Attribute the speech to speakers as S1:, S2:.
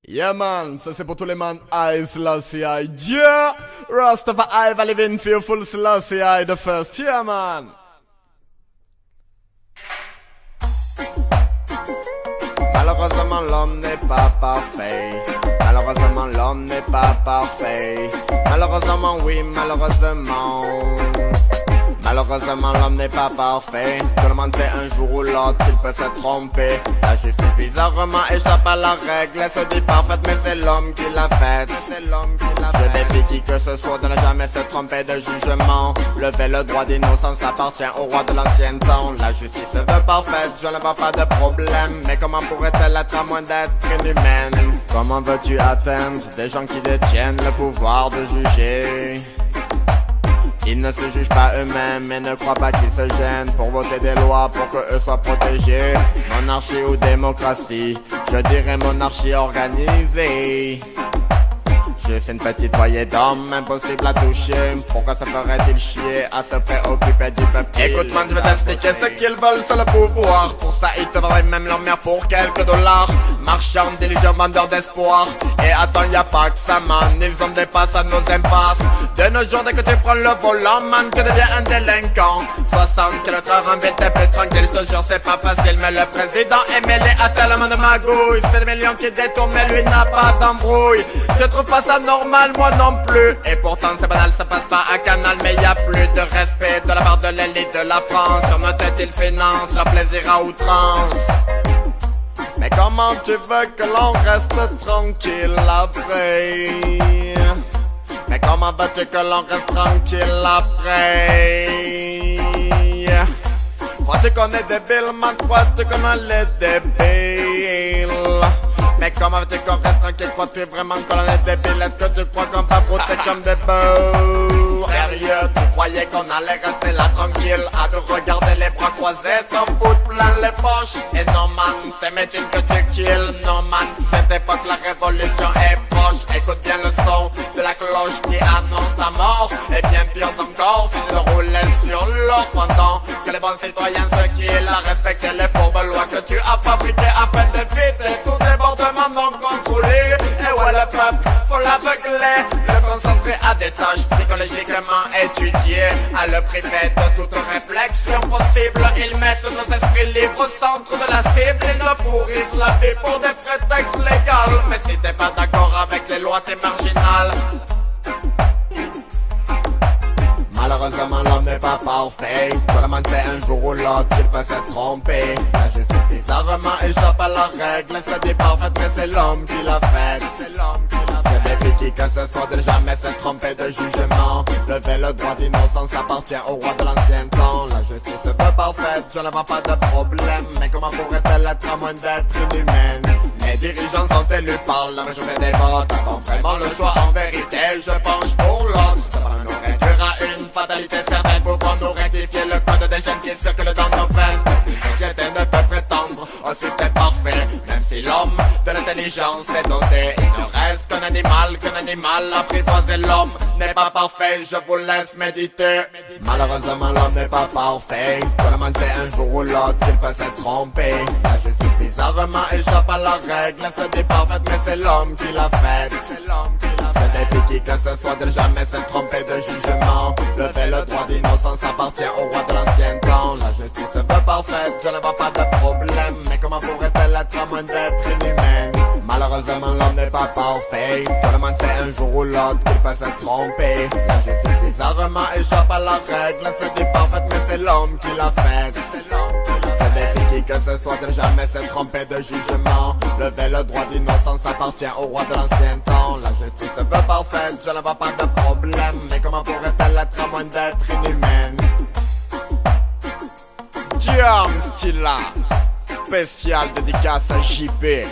S1: Yeah man, ça c'est pour tous les man I Selassie I. Yeah, Rastafari va live in for full Selassie I the first. Yeah man. Malheureusement l'homme n'est pas parfait. Malheureusement l'homme n'est pas parfait. Malheureusement oui, malheureusement. Malheureusement l'homme n'est pas parfait. Tout le monde sait un jour ou l'autre qu'il peut se tromper. La justice bizarrement échappe à la règle. Elle se dit parfaite mais c'est l'homme qui l'a faite. Je défie qui que ce soit de ne jamais se tromper de jugement. Lever le droit d'innocence appartient au roi de l'ancien temps. La justice se veut parfaite, je ne vois pas de problème. Mais comment pourrait-elle être à moins d'être inhumaine? Comment veux-tu atteindre des gens qui détiennent le pouvoir de juger? Ils ne se jugent pas eux-mêmes et ne croient pas qu'ils se gênent pour voter des lois pour que eux soient protégés. Monarchie ou démocratie, je dirais monarchie organisée. Juste une petite poignée d'hommes, impossible à toucher. Pourquoi se ferait-il chier à se préoccuper du peuple? Écoute man, je vais t'expliquer ce qu'ils veulent, c'est le pouvoir. Pour ça ils te vendraient même leur mère pour quelques dollars. Marchands d'illusions, vendeurs d'espoir. Et attends, y a pas que ça man, ils ont des passes à nos impasses. De nos jours, dès que tu prends le volant man, tu deviens un délinquant. 60 km/h en ville, t'es plus tranquille, je te jure c'est pas facile. Mais le président est mêlé à tellement de magouilles. C'est des millions qui détournent mais lui n'a pas d'embrouille. Tu trouves pas ça normal, moi non plus. Et pourtant c'est banal, ça passe pas à Canal. Mais y a plus de respect de la part de l'élite de la France. Sur nos têtes ils financent leur plaisir à outrance. Mais comment tu veux que l'on reste tranquille après? Mais comment veux-tu que l'on reste tranquille après? Crois-tu qu'on est débile, man? Crois-tu qu'on est débile? Mais comment veux-tu qu'on reste tranquille? Crois-tu vraiment qu'on est débile? Est-ce que tu crois qu'on va brouter comme des bœufs? Sérieux, tu croyais qu'on allait rester là tranquille à te regarder les bras croisés, t'en foutre plein les poches? Et non man, c'est médecine que tu kills. Non man, cette époque la révolution est proche. Écoute bien le son de la cloche qui annonce ta mort. Et bien pire encore, fini de rouler sur l'or pendant que les bons citoyens se killent à respecter les fourbes lois que tu as fabriquées afin d'éviter tout débordement non contrôlé. Et ouais le peuple, faut l'aveugler, le concentrer à des tâches psychologiquement étudiées, à le priver de toute réflexion possible. Ils mettent nos esprits libres au centre de la cible. Ils nous pourrissent la vie pour des prétextes légaux. Mais si t'es pas d'accord avec les lois, t'es marginal. Malheureusement l'homme n'est pas parfait. Tout le monde sait un jour ou l'autre qu'il peut se tromper. La justice bizarrement échappe à la règle. Elle se dit parfaite mais c'est l'homme qui l'a faite. Je défie qui que ce soit de jamais se tromper de jugement. Lever le droit d'innocence appartient au roi de l'ancien temps. La justice se veut parfaite, je ne vois pas de problème. Mais comment pourrait-elle être à moins d'être inhumaine? Les dirigeants sont élus par la majorité des votes. Avant vraiment le choix en vérité, je penche pour l'autre. Une fatalité certaine pour qu'on nous rectifier le code des jeunes qui circulent dans nos veines. Aucune société ne peut prétendre au système parfait. Même si l'homme de l'intelligence est doté, il ne reste qu'un animal apprivoisé. L'homme n'est pas parfait, je vous laisse méditer. Malheureusement l'homme n'est pas parfait. Tout le monde sait un jour ou l'autre qu'il peut se tromper. La justice bizarrement échappe à la règle. Elle se dit parfaite mais c'est l'homme qui l'a faite. Je défie qui que ce soit de jamais se tromper de jugement. Lever le droit d'innocence appartient au roi de l'ancien temps. La justice se veut parfaite, je ne vois pas de problème. Mais comment pourrait-elle être à moins d'être inhumaine? Malheureusement l'homme n'est pas parfait. Tout le monde sait un jour ou l'autre qu'il peut se tromper. La justice bizarrement échappe à la règle. Elle se dit parfaite mais c'est l'homme qui l'a faite. Je défie qui que ce soit de jamais se tromper de jugement. Lever le droit d'innocence appartient au roi de l'ancien temps. La justice se veut parfaite, je ne vois pas de problème. Mais comment pourrait-elle être à moins d'être inhumaine? Jam Stilla, spécial dédicace à JP.